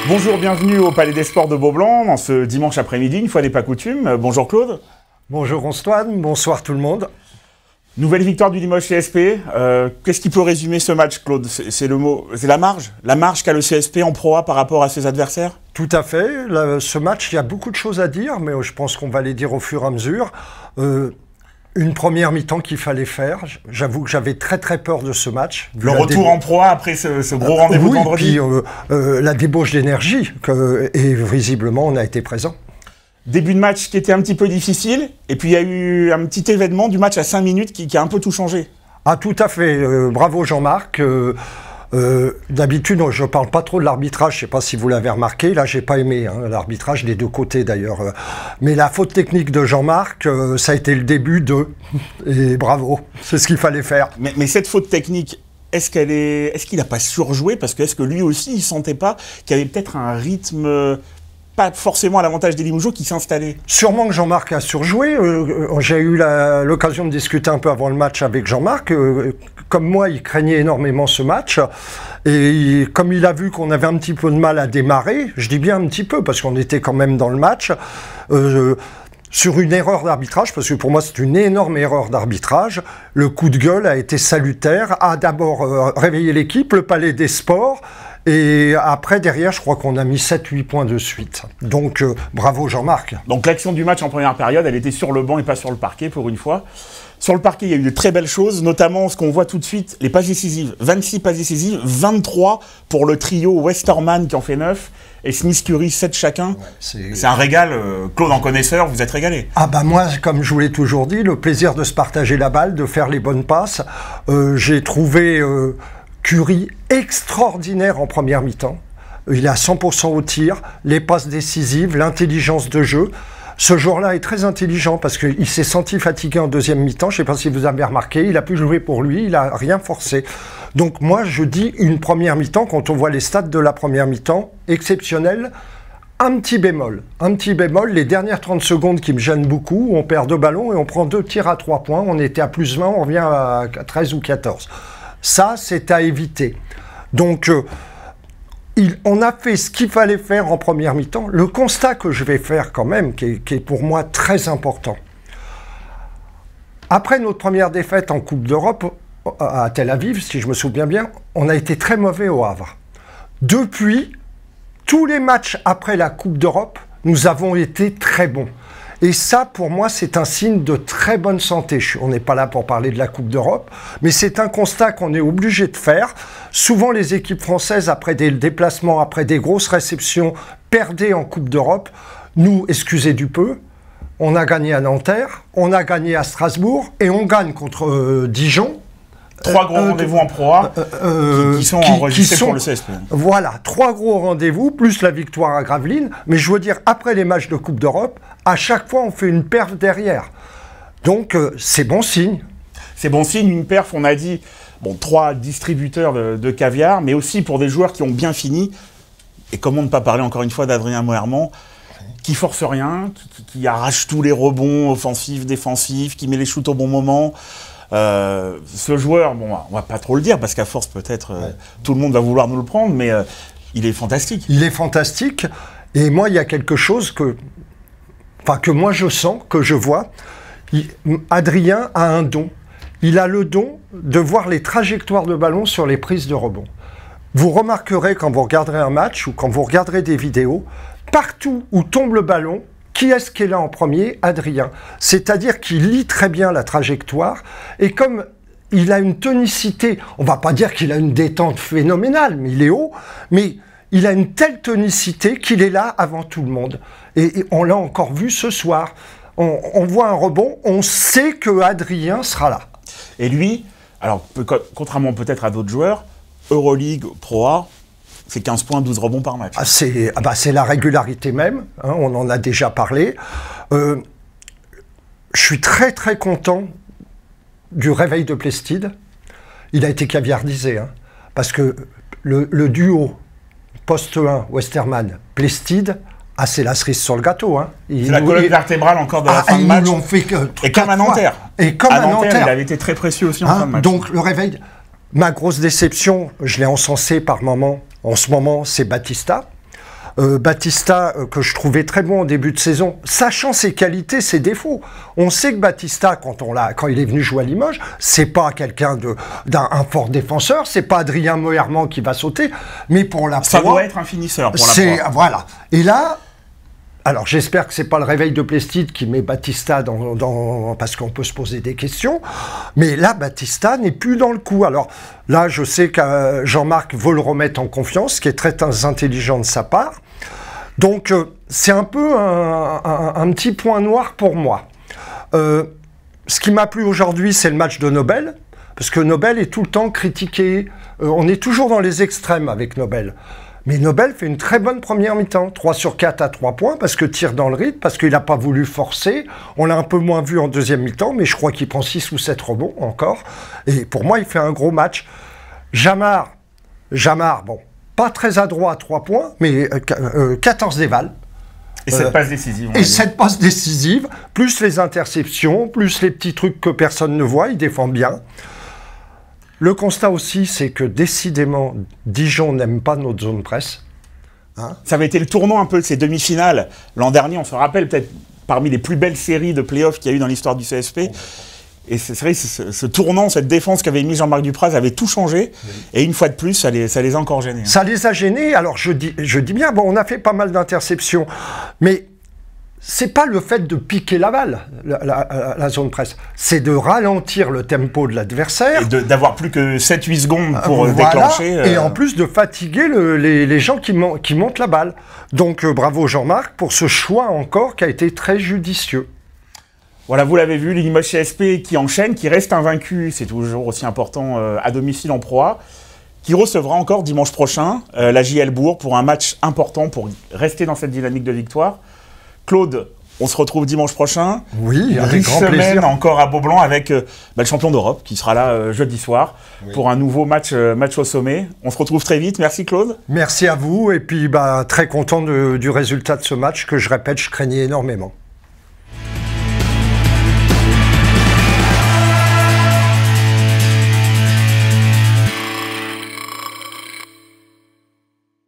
Bonjour, bienvenue au Palais des Sports de Beaublanc, en ce dimanche après-midi, une fois n'est pas coutume. Bonjour Claude. Bonjour Antoine, bonsoir tout le monde. Nouvelle victoire du Limoges CSP. Qu'est-ce qui peut résumer ce match, Claude? C'est le mot, c'est la marge qu'a le CSP en Pro A par rapport à ses adversaires? Tout à fait. Ce match, il y a beaucoup de choses à dire, mais je pense qu'on va les dire au fur et à mesure. Une première mi-temps qu'il fallait faire. J'avoue que j'avais très peur de ce match. Le retour en Pro A après ce gros rendez-vous de vendredi. Puis la débauche d'énergie, et visiblement on a été présent. Début de match qui était un petit peu difficile, et puis il y a eu un petit événement du match à 5 minutes qui a un peu tout changé. Ah tout à fait, bravo Jean-Marc. D'habitude, je ne parle pas trop de l'arbitrage, je ne sais pas si vous l'avez remarqué, là j'ai pas aimé l'arbitrage des deux côtés d'ailleurs. Mais la faute technique de Jean-Marc, ça a été le début et bravo, c'est ce qu'il fallait faire. Mais cette faute technique, est-ce qu'il n'a pas surjoué? Parce que est-ce que lui aussi, il ne sentait pas qu'il y avait peut-être un rythme pas forcément à l'avantage des Limougeaux qui s'installait? Sûrement que Jean-Marc a surjoué. J'ai eu l'occasion de discuter un peu avant le match avec Jean-Marc. Comme moi, il craignait énormément ce match. Et comme il a vu qu'on avait un petit peu de mal à démarrer, je dis bien un petit peu, parce qu'on était quand même dans le match, sur une erreur d'arbitrage, parce que pour moi c'est une énorme erreur d'arbitrage, le coup de gueule a été salutaire, a d'abord réveillé l'équipe, le Palais des Sports, et après, derrière, je crois qu'on a mis 7-8 points de suite. Donc, bravo Jean-Marc. Donc l'action du match en première période, elle était sur le banc et pas sur le parquet pour une fois. Sur le parquet, il y a eu de très belles choses, notamment ce qu'on voit tout de suite, les passes décisives. 26 passes décisives, 23 pour le trio Westerman qui en fait 9 et Smith-Curie 7 chacun. Ouais, c'est un régal. Claude, en connaisseur, vous êtes régalé. Ah bah moi, comme je vous l'ai toujours dit, le plaisir de se partager la balle, de faire les bonnes passes. J'ai trouvé Curie extraordinaire en première mi-temps. Il est à 100% au tir, les passes décisives, l'intelligence de jeu. Ce joueur-là est très intelligent parce qu'il s'est senti fatigué en deuxième mi-temps. Je ne sais pas si vous avez remarqué, il a pu jouer pour lui, il n'a rien forcé. Donc moi, je dis une première mi-temps, quand on voit les stats de la première mi-temps, exceptionnelle. Un petit bémol, les dernières 30 secondes qui me gênent beaucoup, on perd 2 ballons et on prend 2 tirs à 3 points. On était à plus 20, on revient à 13 ou 14. Ça, c'est à éviter. Donc, on a fait ce qu'il fallait faire en première mi-temps. Le constat que je vais faire quand même, qui est pour moi très important. Après notre première défaite en Coupe d'Europe, à Tel Aviv, si je me souviens bien, on a été très mauvais au Havre. Depuis, tous les matchs après la Coupe d'Europe, nous avons été très bons. Et ça, pour moi, c'est un signe de très bonne santé. On n'est pas là pour parler de la Coupe d'Europe, mais c'est un constat qu'on est obligé de faire. Souvent, les équipes françaises, après des déplacements, après des grosses réceptions, perdaient en Coupe d'Europe. Nous, excusez du peu, on a gagné à Nanterre, on a gagné à Strasbourg, et on gagne contre Dijon. 3 gros rendez-vous en Pro A qui sont enregistrés pour le CSP. Voilà, 3 gros rendez-vous, plus la victoire à Gravelines. Mais je veux dire, après les matchs de Coupe d'Europe, à chaque fois, on fait une perf derrière. Donc, c'est bon signe. C'est bon signe, une perf, on a dit, bon, 3 distributeurs de caviar, mais aussi pour des joueurs qui ont bien fini. Et comment ne pas parler encore une fois d'Adrien Moerman, qui force rien, qui arrache tous les rebonds offensifs, défensifs, qui met les shoots au bon moment. Ce joueur, bon, on va pas trop le dire parce qu'à force peut-être tout le monde va vouloir nous le prendre, mais il est fantastique. Il est fantastique. Et moi, il y a quelque chose que moi je sens, que je vois. Adrien a un don. Il a le don de voir les trajectoires de ballon sur les prises de rebond. Vous remarquerez quand vous regarderez un match ou quand vous regarderez des vidéos, partout où tombe le ballon, qui est-ce qui est là en premier? Adrien. C'est-à-dire qu'il lit très bien la trajectoire et comme il a une tonicité, on ne va pas dire qu'il a une détente phénoménale, mais il est haut, mais il a une telle tonicité qu'il est là avant tout le monde. Et on l'a encore vu ce soir. On voit un rebond, on sait que Adrien sera là. Et lui, alors contrairement peut-être à d'autres joueurs, Euroleague, Pro A, c'est 15 points, 12 rebonds par match. C'est la régularité même, hein, on en a déjà parlé. Je suis très très content du réveil de Plestide. Il a été caviardisé, hein, parce que le duo poste 1, Westerman, Plestide, c'est la cerise sur le gâteau. Hein. C'est la colonne vertébrale encore de la fin de match. Ils l'ont fait et comme à Nanterre. Et comme à Nanterre. Il avait été très précieux aussi en fin de match. Donc le réveil, ma grosse déception, je l'ai encensé par moment. En ce moment, c'est Batista. Batista, que je trouvais très bon en début de saison, sachant ses qualités, ses défauts. On sait que Batista, quand il est venu jouer à Limoges, c'est pas quelqu'un d'un fort défenseur, c'est pas Adrien Moerman qui va sauter, mais pour la ça doit être un finisseur pour la proie. Voilà. Et là, alors j'espère que c'est pas le réveil de Plestin qui met Batista parce qu'on peut se poser des questions, mais là Batista n'est plus dans le coup. Alors là, je sais que Jean-Marc veut le remettre en confiance, ce qui est très intelligent de sa part. Donc c'est un peu un petit point noir pour moi. Ce qui m'a plu aujourd'hui, c'est le match de Nobel, parce que Nobel est tout le temps critiqué. On est toujours dans les extrêmes avec Nobel. Mais Nobel fait une très bonne première mi-temps, 3 sur 4 à 3 points, parce que tire dans le rythme, parce qu'il n'a pas voulu forcer. On l'a un peu moins vu en deuxième mi-temps, mais je crois qu'il prend 6 ou 7 rebonds encore. Et pour moi, il fait un gros match. Jamar, bon, pas très adroit à 3 points, mais 14 dévals. Et cette passe décisive. Et cette passe décisive, plus les interceptions, plus les petits trucs que personne ne voit, il défend bien. Le constat aussi, c'est que décidément, Dijon n'aime pas notre zone presse. Hein, ça avait été le tournant un peu de ces demi-finales. L'an dernier, on se rappelle peut-être parmi les plus belles séries de play-offs qu'il y a eu dans l'histoire du CSP. Et c'est vrai, ce tournant, cette défense qu'avait mis Jean-Marc Dupraz avait tout changé. Oui. Et une fois de plus, ça les a encore gênés. Hein. Ça les a gênés. Alors je dis bien, bon, on a fait pas mal d'interceptions, mais c'est pas le fait de piquer la balle, la zone presse. C'est de ralentir le tempo de l'adversaire. Et d'avoir plus que 7-8 secondes pour déclencher. Et en plus de fatiguer les gens qui montent la balle. Donc bravo Jean-Marc pour ce choix encore qui a été très judicieux. Voilà, vous l'avez vu, Limoges CSP qui enchaîne, qui reste invaincu, c'est toujours aussi important à domicile en Pro A, qui recevra encore dimanche prochain la JL Bourg pour un match important pour rester dans cette dynamique de victoire. Claude, on se retrouve dimanche prochain. Oui, avec grand plaisir. Une semaine encore à Beaublanc avec le champion d'Europe qui sera là jeudi soir pour un nouveau match au sommet. On se retrouve très vite. Merci Claude. Merci à vous et puis très content du résultat de ce match que je répète, je craignais énormément.